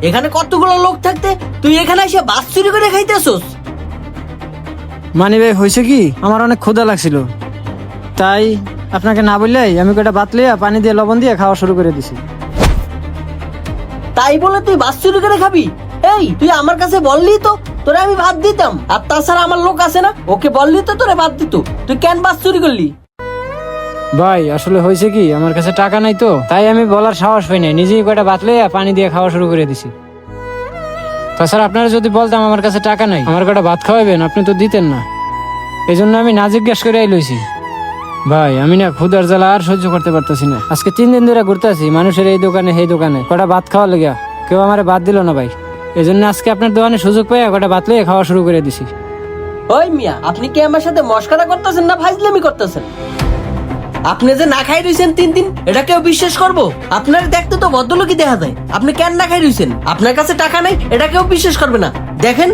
এখানে কতগুলো লোক থাকতে তুই এখানে এসে ভাত চুরি করে খাইতেছস? মানে ভাই হয়েছে কি, আমার অনেক ক্ষুধা লাগছিল, তাই আপনাকে না বললেই আমি কটা ভাত লিয়া পানি দিয়ে লবণ দিয়ে খাওয়া শুরু করে দিছি। তাই বলে তুই ভাত চুরি করে খাবি? এই তুই আমার কাছে বললি তো তোরে আমি ভাত দিতাম। আর তাছাড়া আমার লোক আছে না, ওকে বললি তো তোরে ভাত দিত। তুই কেন ভাত চুরি করলি? ভাই আসলে হয়েছে কি, আমার কাছে টাকা নাই তো, তাই আমি বলার সাহস পাই নাই, নিজেই কটা ভাত লিয়া পানি দিয়ে খাওয়া শুরু করে দিছি। তাছাড়া আপনারা যদি বলতাম আমার কাছে টাকা নাই, আমার কটা ভাত খাওয়াবেন, আপনি তো দিতেন না। এই জন্য আমি না জিজ্ঞেস করে লইছি। ভাই আমি না ক্ষুধার জ্বালা আর সহ্য করতে পারতেছি না। আজকে 3 দিন ধরে ঘুরতে আছি মানুষের এই দোকানে সেই দোকানে, কটা ভাত খাওয়া লেগা কেউ আমার ভাত দিল না ভাই। এই জন্য আজকে আপনার দোকানে সুযোগ পেয়ে কটা ভাত লিয়ে খাওয়া শুরু করে দিছি। ওই মিয়া, আপনি কি আমার সাথে মস্করা করতেছেন না ফাইজলামি করতেছেন? আপনি যে না খাই রইছেন 3 দিন, এটা কেউ বিশ্বাস করবো? আপনার দেখতে তো ভদ্রলোকই দেখা যায়, আপনি কেন না খাই রইছেন? আপনার কাছে টাকা নাই, এটা কেউ বিশ্বাস করবে না। দেখেন